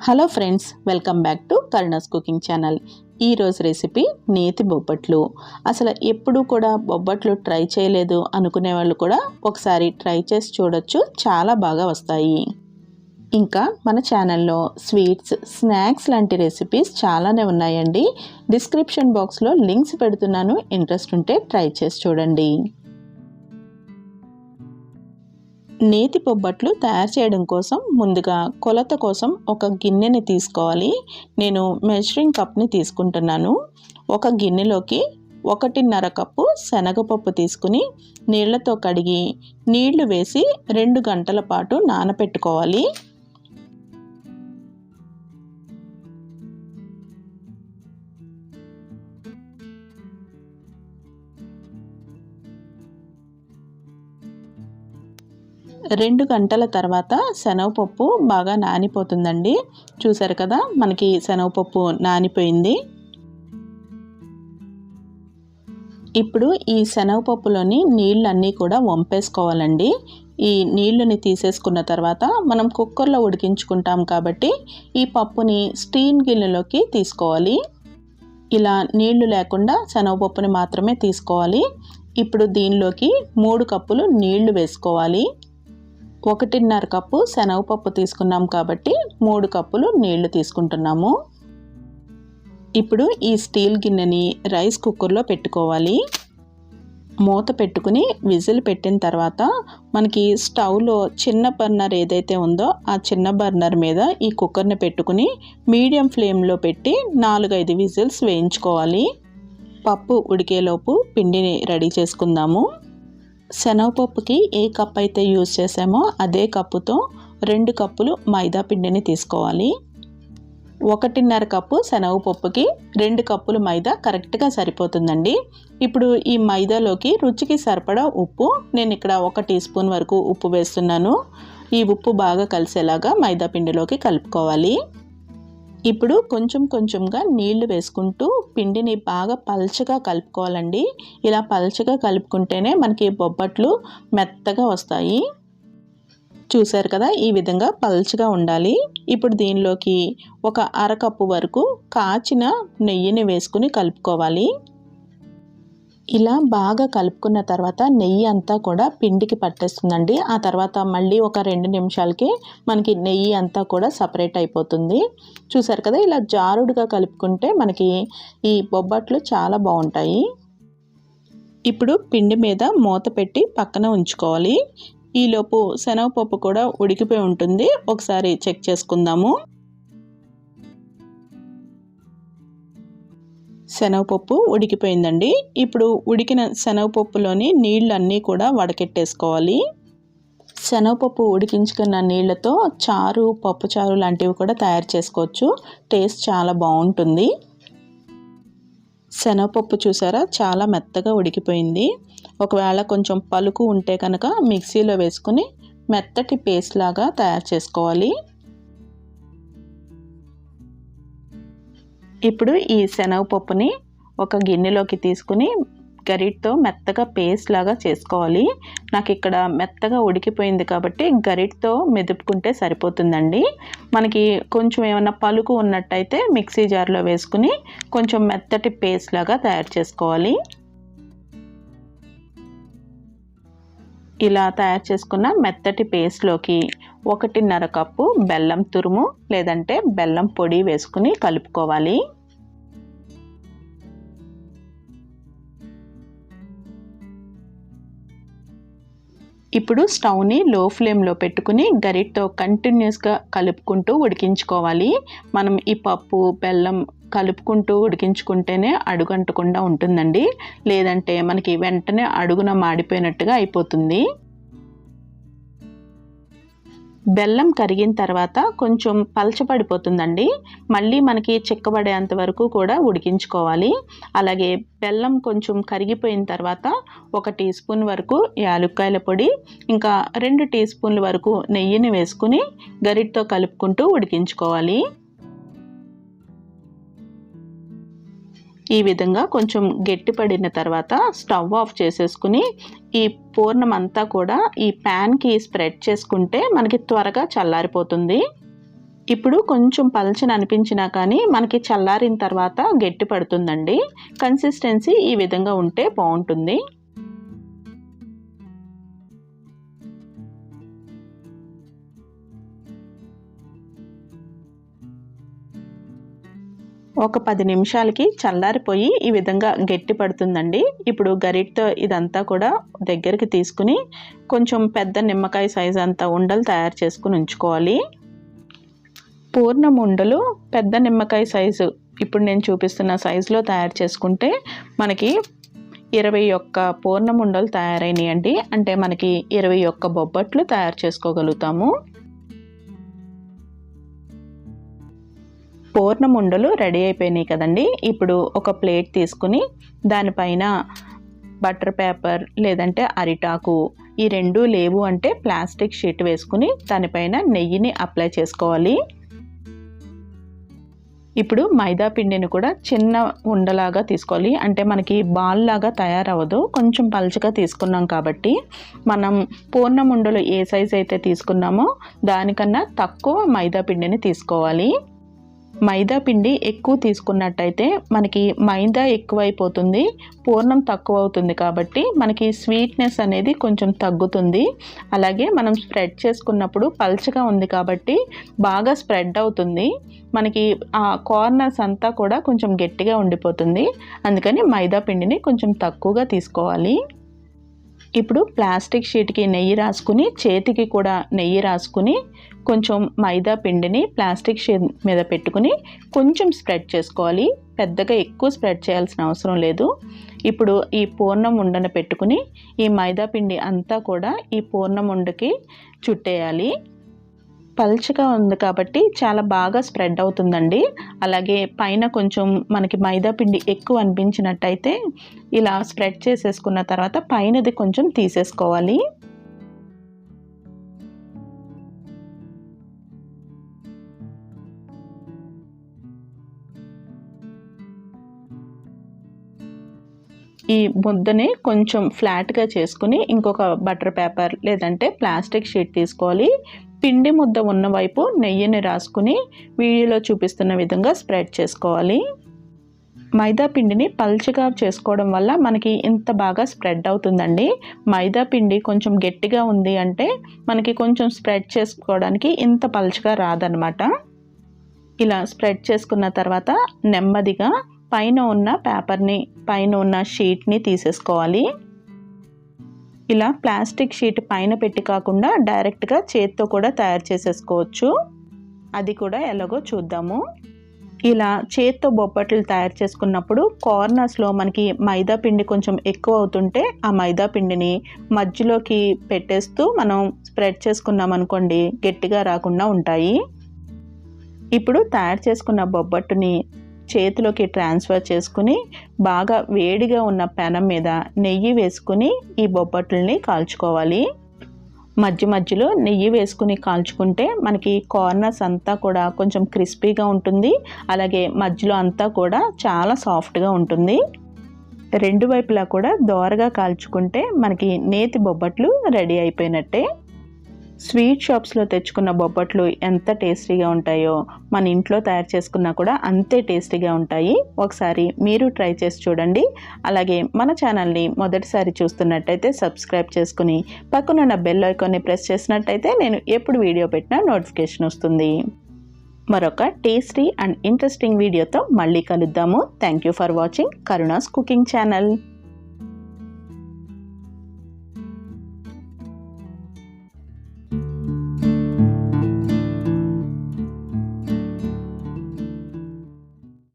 Hello friends, welcome back to Karuna's cooking channel. ఈరోజు recipe నేతి బొబ్బట్లు. అసలు ఎప్పుడు కూడా బొబ్బట్లు ట్రై చేయలేదు అనుకునే వాళ్ళు కూడా ఒకసారి ట్రై చేసి చూడొచ్చు, చాలా బాగా వస్తాయి. ఇంకా మన ఛానల్లో స్వీట్స్, స్నాక్స్ లాంటి రెసిపీస్ చాలానే ఉన్నాయండి. డిస్క్రిప్షన్ బాక్స్లో లింక్స్ పెడుతున్నాను, ఇంట్రెస్ట్ ఉంటే ట్రై చేసి చూడండి. నేతి బొబ్బట్లు తయారు చేయడం కోసం ముందుగా కొలత కోసం ఒక గిన్నెని తీసుకోవాలి. నేను మెజరింగ్ కప్ని తీసుకుంటున్నాను. ఒక గిన్నెలోకి 1.5 కప్పు శనగపప్పు తీసుకుని నీళ్లతో కడిగి నీళ్లు వేసి 2 గంటల పాటు నానబెట్టుకోవాలి. రెండు గంటల తర్వాత శనగపప్పు బాగా నానిపోతుందండి. చూసారు కదా, మనకి శనగపప్పు నానిపోయింది. ఇప్పుడు ఈ శనగపప్పులోని నీళ్ళన్నీ కూడా వంపేసుకోవాలండి. ఈ నీళ్ళని తీసేసుకున్న తర్వాత మనం కుక్కర్లో ఉడికించుకుంటాం కాబట్టి ఈ పప్పుని స్టీల్ గిన్నెలోకి తీసుకోవాలి. ఇలా నీళ్లు లేకుండా శనగపప్పుని మాత్రమే తీసుకోవాలి. ఇప్పుడు దీనిలోకి 3 కప్పులు నీళ్లు వేసుకోవాలి. 1.5 కప్పు శనగపప్పు తీసుకున్నాం కాబట్టి 3 కప్పులు నీళ్లు తీసుకుంటున్నాము. ఇప్పుడు ఈ స్టీల్ గిన్నెని రైస్ కుక్కర్లో పెట్టుకోవాలి. మూత పెట్టుకుని విజిల్ పెట్టిన తర్వాత మనకి స్టవ్లో చిన్న బర్నర్ ఏదైతే ఉందో ఆ చిన్న బర్నర్ మీద ఈ కుక్కర్ని పెట్టుకుని మీడియం ఫ్లేమ్లో పెట్టి 4-5 విజిల్స్ వేయించుకోవాలి. పప్పు ఉడికేలోపు పిండిని రెడీ చేసుకుందాము. శనగపప్పుకి ఏ కప్ అయితే యూజ్ చేసామో అదే కప్పుతో 2 కప్పులు మైదా పిండిని తీసుకోవాలి. 1.5 కప్పు శనగపప్పుకి 2 కప్పులు మైదా కరెక్ట్గా సరిపోతుందండి. ఇప్పుడు ఈ మైదాలోకి రుచికి సరిపడా ఉప్పు, నేను ఇక్కడ 1 టీ స్పూన్ వరకు ఉప్పు వేస్తున్నాను. ఈ ఉప్పు బాగా కలిసేలాగా మైదా పిండిలోకి కలుపుకోవాలి. ఇప్పుడు కొంచెం కొంచెంగా నీళ్లు వేసుకుంటూ పిండిని బాగా పల్చగా కలుపుకోవాలండి. ఇలా పల్చగా కలుపుకుంటేనే మనకి బొబ్బట్లు మెత్తగా వస్తాయి. చూసారు కదా, ఈ విధంగా పల్చగా ఉండాలి. ఇప్పుడు దీనిలోకి 1/2 కప్పు వరకు కాచిన నెయ్యిని వేసుకుని కలుపుకోవాలి. ఇలా బాగా కలుపుకున్న తర్వాత నెయ్యి అంతా కూడా పిండికి పట్టేస్తుందండి. ఆ తర్వాత మళ్ళీ ఒక 2 నిమిషాలకి మనకి నెయ్యి అంతా కూడా సపరేట్ అయిపోతుంది. చూసారు కదా, ఇలా జారుడుగా కలుపుకుంటే మనకి ఈ బొబ్బట్లు చాలా బాగుంటాయి. ఇప్పుడు పిండి మీద మూత పెట్టి పక్కన ఉంచుకోవాలి. ఈలోపు శనగపప్పు కూడా ఉడికిపోయి ఉంటుంది, ఒకసారి చెక్ చేసుకుందాము. శనగపప్పు ఉడికిపోయిందండి. ఇప్పుడు ఉడికిన శనగపప్పులోని నీళ్ళన్నీ కూడా వడకెట్టేసుకోవాలి. శనగపప్పు ఉడికించుకున్న నీళ్ళతో చారు, పప్పు చారు లాంటివి కూడా తయారు చేసుకోవచ్చు. టేస్ట్ చాలా బాగుంటుంది. శనగపప్పు చూసారా, చాలా మెత్తగా ఉడికిపోయింది. ఒకవేళ కొంచెం పలుకు ఉంటే కనుక మిక్సీలో వేసుకుని మెత్తటి పేస్ట్ లాగా తయారు చేసుకోవాలి. ఇప్పుడు ఈ శనగపప్పుని ఒక గిన్నెలోకి తీసుకుని గరిటతో మెత్తగా పేస్ట్ లాగా చేసుకోవాలి. నాకు ఇక్కడ మెత్తగా ఉడికిపోయింది కాబట్టి గరిటతో మెదుపుకుంటే సరిపోతుందండి. మనకి కొంచెం ఏమన్నా పలుకు ఉన్నట్టయితే మిక్సీ జార్లో వేసుకుని కొంచెం మెత్తటి పేస్ట్ లాగా తయారు చేసుకోవాలి. ఇలా తయారు చేసుకున్న మెత్తటి పేస్ట్లోకి 1.5 కప్పు బెల్లం తురుము లేదంటే బెల్లం పొడి వేసుకుని కలుపుకోవాలి. ఇప్పుడు స్టవ్ని లో ఫ్లేమ్లో పెట్టుకుని గరిటతో కంటిన్యూస్గా కలుపుకుంటూ ఉడికించుకోవాలి. మనం ఈ పప్పు, బెల్లం కలుపుకుంటూ ఉడికించుకుంటేనే అడుగంటకుండా ఉంటుందండి. లేదంటే మనకి వెంటనే అడుగున మాడిపోయినట్టుగా అయిపోతుంది. బెల్లం కరిగిన తర్వాత కొంచెం పలచబడిపోతుందండి. మళ్ళీ మనకి చిక్కబడేంత వరకు కూడా ఉడికించుకోవాలి. అలాగే బెల్లం కొంచెం కరిగిపోయిన తర్వాత 1 టీ స్పూన్ వరకు యాలక్కాయల పొడి, ఇంకా 2 టీ స్పూన్ల వరకు నెయ్యిని వేసుకుని గరిటతో కలుపుకుంటూ ఉడికించుకోవాలి. ఈ విధంగా కొంచెం గట్టిపడిన తర్వాత స్టవ్ ఆఫ్ చేసేసుకుని ఈ పూర్ణం అంతా కూడా ఈ ప్యాన్కి స్ప్రెడ్ చేసుకుంటే మనకి త్వరగా చల్లారిపోతుంది. ఇప్పుడు కొంచెం పల్చని అనిపించినా కానీ మనకి చల్లారిన తర్వాత గట్టి పడుతుందండి. కన్సిస్టెన్సీ ఈ విధంగా ఉంటే బాగుంటుంది. ఒక 10 నిమిషాలకి చల్లారిపోయి ఈ విధంగా గట్టి పడుతుందండి. ఇప్పుడు గరిటతో ఇదంతా కూడా దగ్గరికి తీసుకుని కొంచెం పెద్ద నిమ్మకాయ సైజ్ అంత ఉండలు తయారు చేసుకుని ఉంచుకోవాలి. పూర్ణం ఉండలు పెద్ద నిమ్మకాయ సైజు ఇప్పుడు నేను చూపిస్తున్న సైజులో తయారు చేసుకుంటే మనకి 21 పూర్ణం ఉండలు తయారైనాయండి. అంటే మనకి 21 బొబ్బట్లు తయారు చేసుకోగలుగుతాము. పూర్ణం ఉండలు రెడీ అయిపోయినాయి కదండి. ఇప్పుడు ఒక ప్లేట్ తీసుకుని దానిపైన బటర్ పేపర్ లేదంటే అరిటాకు, ఈ రెండు లేవు అంటే ప్లాస్టిక్ షీట్ వేసుకుని దానిపైన నెయ్యిని అప్లై చేసుకోవాలి. ఇప్పుడు మైదా పిండిని కూడా చిన్న ఉండలాగా తీసుకోవాలి. అంటే మనకి బాల్ లాగా తయారవ్వదు, కొంచెం పలుచగా తీసుకున్నాం కాబట్టి మనం పూర్ణం ఉండలు ఏ సైజ్ అయితే తీసుకున్నామో దానికన్నా తక్కువ మైదా పిండిని తీసుకోవాలి. మైదా పిండి ఎక్కువ తీసుకున్నట్టయితే మనకి మైదా ఎక్కువైపోతుంది, పూర్ణం తక్కువ అవుతుంది. కాబట్టి మనకి స్వీట్నెస్ అనేది కొంచెం తగ్గుతుంది. అలాగే మనం స్ప్రెడ్ చేసుకున్నప్పుడు పల్చగా ఉంది కాబట్టి బాగా స్ప్రెడ్ అవుతుంది. మనకి ఆ కార్నర్స్ అంతా కూడా కొంచెం గట్టిగా ఉండిపోతుంది. అందుకని మైదా పిండిని కొంచెం తక్కువగా తీసుకోవాలి. ఇప్పుడు ప్లాస్టిక్ షీట్కి నెయ్యి రాసుకుని చేతికి కూడా నెయ్యి రాసుకుని కొంచెం మైదా పిండిని ప్లాస్టిక్ షీట్ మీద పెట్టుకుని కొంచెం స్ప్రెడ్ చేసుకోవాలి. పెద్దగా ఎక్కువ స్ప్రెడ్ చేయాల్సిన అవసరం లేదు. ఇప్పుడు ఈ పూర్ణం ఉండను పెట్టుకుని ఈ మైదా పిండి అంతా కూడా ఈ పూర్ణం ఉండకి చుట్టేయాలి. పల్చగా ఉంది కాబట్టి చాలా బాగా స్ప్రెడ్ అవుతుందండి. అలాగే పైన కొంచెం మనకి మైదా పిండి ఎక్కువ అనిపించినట్టయితే ఇలా స్ప్రెడ్ చేసేసుకున్న తర్వాత పైనది కొంచెం తీసేసుకోవాలి. ఈ ముద్దని కొంచెం ఫ్లాట్గా చేసుకుని ఇంకొక బటర్ పేపర్ లేదంటే ప్లాస్టిక్ షీట్ తీసుకోవాలి. పిండి ముద్ద ఉన్న వైపు నెయ్యిని రాసుకుని వీడియోలో చూపిస్తున్న విధంగా స్ప్రెడ్ చేసుకోవాలి. మైదా పిండిని పల్చగా చేసుకోవడం వల్ల మనకి ఇంత బాగా స్ప్రెడ్ అవుతుందండి. మైదా పిండి కొంచెం గట్టిగా ఉంది అంటే మనకి కొంచెం స్ప్రెడ్ చేసుకోవడానికి ఇంత పల్చగా రాదనమాట. ఇలా స్ప్రెడ్ చేసుకున్న తర్వాత నెమ్మదిగా పైన ఉన్న పేపర్ని, పైన ఉన్న షీట్ని తీసేసుకోవాలి. ఇలా ప్లాస్టిక్ షీట్ పైన పెట్టి కాకుండా డైరెక్ట్గా చేత్తో కూడా తయారు చేసేసుకోవచ్చు. అది కూడా ఎలాగో చూద్దాము. ఇలా చేత్తో బొబ్బట్లు తయారు చేసుకున్నప్పుడు కార్నర్స్లో మనకి మైదా పిండి కొంచెం ఎక్కువ అవుతుంటే ఆ మైదా పిండిని మధ్యలోకి పెట్టేస్తూ మనం స్ప్రెడ్ చేసుకున్నాం అనుకోండి, గట్టిగా రాకుండా ఉంటాయి. ఇప్పుడు తయారు చేసుకున్న బొబ్బట్టుని చేతిలోకి ట్రాన్స్ఫర్ చేసుకుని బాగా వేడిగా ఉన్న పెనం మీద నెయ్యి వేసుకుని ఈ బొబ్బట్లని కాల్చుకోవాలి. మధ్య మధ్యలో నెయ్యి వేసుకుని కాల్చుకుంటే మనకి కార్నర్స్ అంతా కూడా కొంచెం క్రిస్పీగా ఉంటుంది. అలాగే మధ్యలో అంతా కూడా చాలా సాఫ్ట్గా ఉంటుంది. రెండు వైపులా కూడా దోరగా కాల్చుకుంటే మనకి నేతి బొబ్బట్లు రెడీ అయిపోయినట్టే. స్వీట్ షాప్స్లో తెచ్చుకున్న బొబ్బట్లు ఎంత టేస్టీగా ఉంటాయో మన ఇంట్లో తయారు చేసుకున్నా కూడా అంతే టేస్టీగా ఉంటాయి. ఒకసారి మీరు ట్రై చేసి చూడండి. అలాగే మన ఛానల్ని మొదటిసారి చూస్తున్నట్టయితే సబ్స్క్రైబ్ చేసుకుని పక్కనున్న బెల్ ఐకాన్ని ప్రెస్ చేసినట్టయితే నేను ఎప్పుడు వీడియో పెట్టినా నోటిఫికేషన్ వస్తుంది. మరొక టేస్టీ అండ్ ఇంట్రెస్టింగ్ వీడియోతో మళ్ళీ కలుద్దాము. Thank you for watching Karuna's cooking channel.